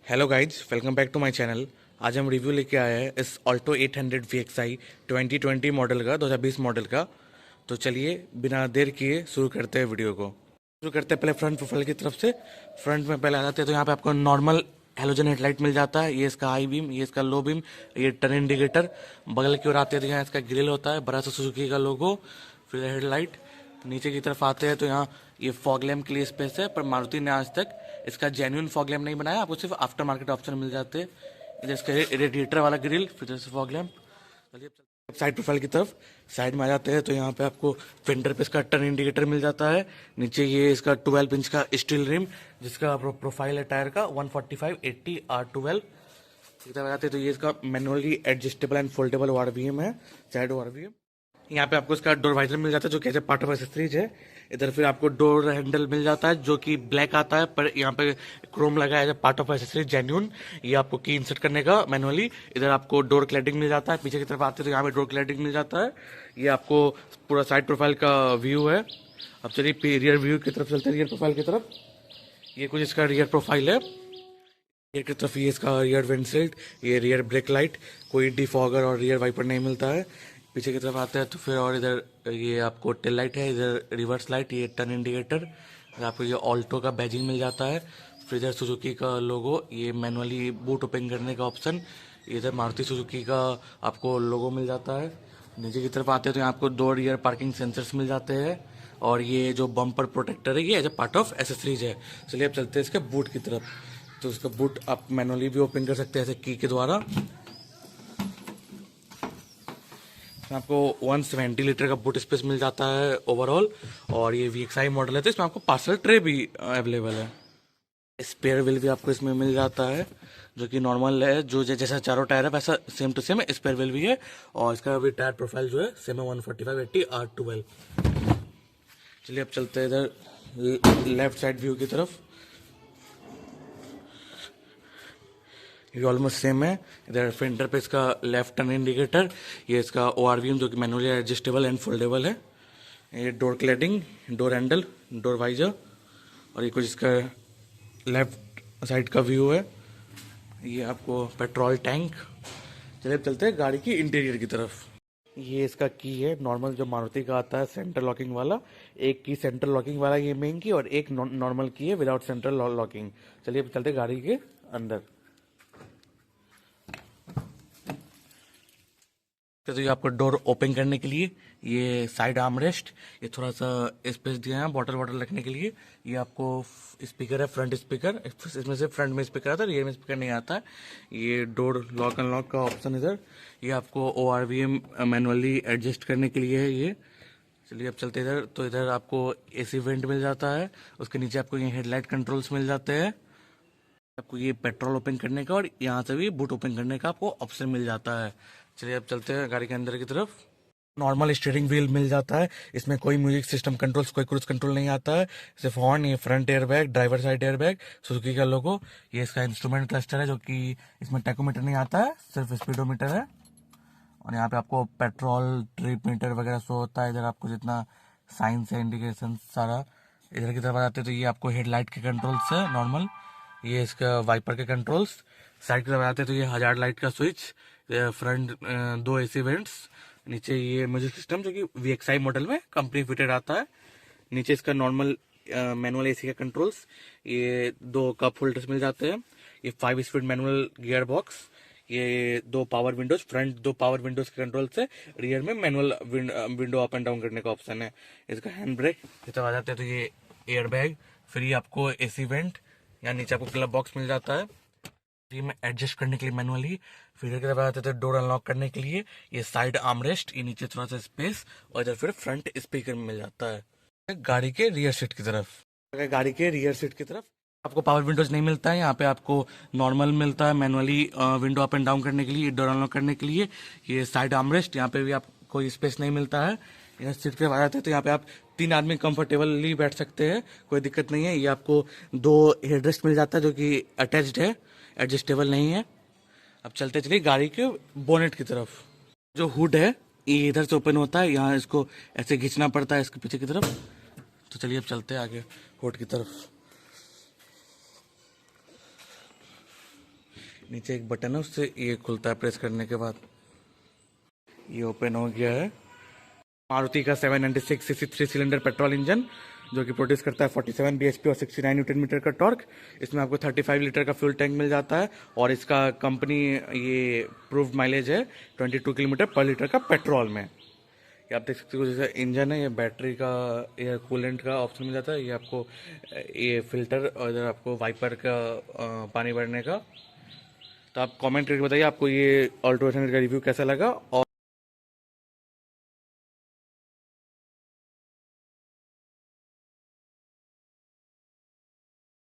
Hello guys, welcome back to my channel. आज हम review लेके आए हैं इस ऑल्टो 800 VXI 2020 मॉडल का, 2020 मॉडल का। तो चलिए बिना देर किए शुरू करते हैं वीडियो को। शुरू करते हैं पहले फ्रंट प्रोफाइल की तरफ से। फ्रंट में पहले आ जाते हैं तो यहाँ पे आपको नॉर्मल हेलोजन हेडलाइट मिल जाता है। ये इसका हाई बीम, ये इसका लो बीम, ये टर्न इंडिकेटर। बगल की ओर आते हैं तो यहाँ इसका ग्रिल होता है, बड़ा सा सुजुकी का लोगो, फिर हेडलाइट। नीचे की तरफ आते हैं तो यहाँ ये फॉग लैम्प के लिए स्पेस है, पर मारुति ने आज तक इसका जेन्युइन फॉग लैम्प नहीं बनाया। आपको सिर्फ आफ्टर मार्केट ऑप्शन मिल जाते हैं। इधर इसका रेडिएटर वाला ग्रिल, फिर इधर से फॉग लैम्प। चलिए साइड प्रोफाइल की तरफ। साइड में आ जाते हैं तो यहाँ पे आपको फेंडर पे इसका टर्न इंडिकेटर मिल जाता है। नीचे ये इसका 12 इंच का स्टील रिम, जिसका प्रोफाइल है टायर का 145/80 R12। सीधा आ जाते हैं तो ये इसका manually adjustable and foldable ORVM है, साइड ORVM। यहाँ पे आपको इसका डोर वाइजर मिल जाता है जो कि as a part of accessories है। इधर फिर आपको डोर हैंडल मिल जाता है जो कि ब्लैक आता है, पर यहाँ पे क्रोम लगा है as a part of accessories genuine. ये आपको की इंसर्ट करने का मैनुअली। इधर आपको डोर क्लैडिंग मिल जाता है। पीछे की तरफ आते हैं तो यहाँ पे डोर क्लैडिंग मिल जाता है। ये आपको पूरा साइड प्रोफाइल का व्यू है। अब चलिए रियर व्यू की तरफ चलते हैं, रियर प्रोफाइल की तरफ। ये कुछ इसका रियर प्रोफाइल है। रियर की तरफ ये इसका रियर विंडशील्ड, ये रियर ब्रेक लाइट, कोई डिफॉगर और रियर वाइपर नहीं मिलता है। पीछे की तरफ आते हैं तो फिर और इधर ये आपको टेल लाइट है, इधर रिवर्स लाइट, ये टर्न इंडिकेटर। आपको ये ऑल्टो का बैजिंग मिल जाता है। फिर इधर सुजुकी का लोगो, ये मैनुअली बूट ओपन करने का ऑप्शन। इधर मारुति सुजुकी का आपको लोगो मिल जाता है। नीचे की तरफ आते हैं तो यहाँ आपको दो रियर पार्किंग सेंसर्स मिल जाते हैं। और ये जो बम्पर प्रोटेक्टर है ये as a part of accessories है। चलिए अब चलते हैं इसके बूट की तरफ। तो इसका बूट आप मैनुअली भी ओपन कर सकते हैं ऐसे की के द्वारा। आपको 170 लीटर का बूट स्पेस मिल जाता है ओवरऑल। और ये VXI मॉडल है तो इसमें आपको पार्सल ट्रे भी अवेलेबल है। स्पेयर व्हील भी आपको इसमें मिल जाता है जो कि नॉर्मल है, जो जैसा चारों टायर है वैसा same to same spare wheel भी है। और इसका भी टायर प्रोफाइल जो है सेम है 145/80 R12। चलिए अब चलते हैं इधर लेफ्ट साइड व्यू की तरफ। ये ऑलमोस्ट सेम है। इधर फ्रंटर पे इसका लेफ्ट टर्न इंडिकेटर, ये इसका ORVM जो कि मैनुअली एडजस्टेबल एंड फोल्डेबल है। ये door cladding, door handle, door visor. और ये कुछ इसका लेफ्ट साइड का व्यू है। ये आपको पेट्रोल टैंक। चलिए अब चलते हैं गाड़ी की इंटीरियर की तरफ। ये इसका की है नॉर्मल जो मारुति का आता है सेंटर लॉकिंग वाला। एक की सेंटर लॉकिंग वाला ये मेन की, और एक नॉर्मल की है विदाउट सेंटर लॉकिंग। चलिए अब चलते हैं गाड़ी के अंदर। तो ये आपको डोर ओपन करने के लिए ये साइड आर्मरेस्ट, ये थोड़ा सा स्पेस दिया है बॉटल वॉटल रखने के लिए। ये आपको स्पीकर है, फ्रंट स्पीकर। इसमें से फ्रंट में स्पीकर आता है, रियर में स्पीकर नहीं आता है। ये डोर लॉक अनलॉक का ऑप्शन इधर। ये आपको ORVM मैनुअली एडजस्ट करने के लिए है ये। चलिए अब चलते इधर। तो इधर आपको AC वेंट मिल जाता है। उसके नीचे आपको ये हेडलाइट कंट्रोल्स मिल जाते हैं। आपको ये पेट्रोल ओपन करने का और यहाँ से भी बूट ओपन करने का आपको ऑप्शन मिल जाता है। चलिए अब चलते हैं गाड़ी के अंदर की तरफ। नॉर्मल स्टीयरिंग व्हील मिल जाता है। इसमें कोई म्यूजिक सिस्टम कंट्रोल्स, कोई क्रूज कंट्रोल नहीं आता है। सिर्फ हॉर्न, ये front air bag, driver side air bag, Suzuki का लोगो। ये इसका इंस्ट्रूमेंट क्लस्टर है जो कि इसमें टैकोमीटर नहीं आता है, सिर्फ स्पीडोमीटर है। और यहाँ पे आपको पेट्रोल ट्रिप मीटर वगैरह शो होता है। इधर आपको जितना साइंस है, इंडिकेशन सारा। इधर की तरफ आते हैं तो ये आपको हेडलाइट के कंट्रोल्स है नॉर्मल। ये इसका वाइपर के कंट्रोल्स। साइड की तरफ आते हैं तो ये हजार्ड लाइट का स्विच, फ्रंट दो AC वेंट्स। नीचे ये म्यूजिक सिस्टम जो कि VXI मॉडल में कंपनी फिटेड आता है। नीचे इसका नॉर्मल मैनुअल AC का कंट्रोल्स। ये दो कप होल्डर्स मिल जाते हैं। ये 5 स्पीड मैनुअल गियर बॉक्स। ये दो पावर विंडोज, फ्रंट दो पावर विंडोज के कंट्रोल से, रियर में manual window up and down करने का ऑप्शन है। इसका हैंड ब्रेक। जब आ जाते हैं तो ये एयर बैग, फिर ये आपको AC वेंट। यहाँ नीचे आपको ग्लव बॉक्स मिल जाता है ये में एडजस्ट करने के लिए मैनुअली। फिर इधर के आते थे डोर अनलॉक करने के लिए ये साइड आर्मरेस्ट, ये नीचे थोड़ा सा स्पेस। और इधर फिर फ्रंट स्पीकर मिल जाता है। गाड़ी के रियर सीट की तरफ, गाड़ी के रियर सीट की तरफ आपको पावर विंडोज नहीं मिलता है। यहाँ पे आपको नॉर्मल मिलता है manually window up and down करने के लिए, डोर अनलॉक करने के लिए। ये साइड आर्मरेस्ट, यहाँ पे भी आपको कोई स्पेस नहीं मिलता है। इधर सीट पे आ जाते हैं तो यहाँ पे आप 3 आदमी कंफर्टेबली बैठ सकते हैं, कोई दिक्कत नहीं है। ये आपको 2 हेडरेस्ट मिल जाता है जो कि अटैच्ड है, एडजस्टेबल नहीं है। अब चलते चलिए गाड़ी के बोनेट की तरफ। जो हुड है ये इधर से ओपन होता है, यहाँ इसको ऐसे खींचना पड़ता है इसके पीछे की तरफ। तो चलिए अब चलते हैं आगे हुड की तरफ। नीचे एक बटन है, उससे ये खुलता है प्रेस करने के बाद। ये ओपन हो गया है। मारुति का 796 सीसी 3 सिलेंडर पेट्रोल इंजन जो कि प्रोड्यूस करता है 47 bhp और 69 न्यूटन मीटर का टॉर्क। इसमें आपको 35 लीटर का फ्यूल टैंक मिल जाता है और इसका कंपनी ये प्रूव्ड माइलेज है 22 किलोमीटर पर लीटर का पेट्रोल में। ये आप देख सकते हो जैसे इंजन है, ये बैटरी का एयर कूलेंट का ऑप्शन मिल जाता है। ये आपको ये फिल्टर और इधर आपको वाइपर का पानी भरने का। तो आप कमेंट करके बताइए आपको ये ऑल्टो 800 का रिव्यू कैसा लगा। और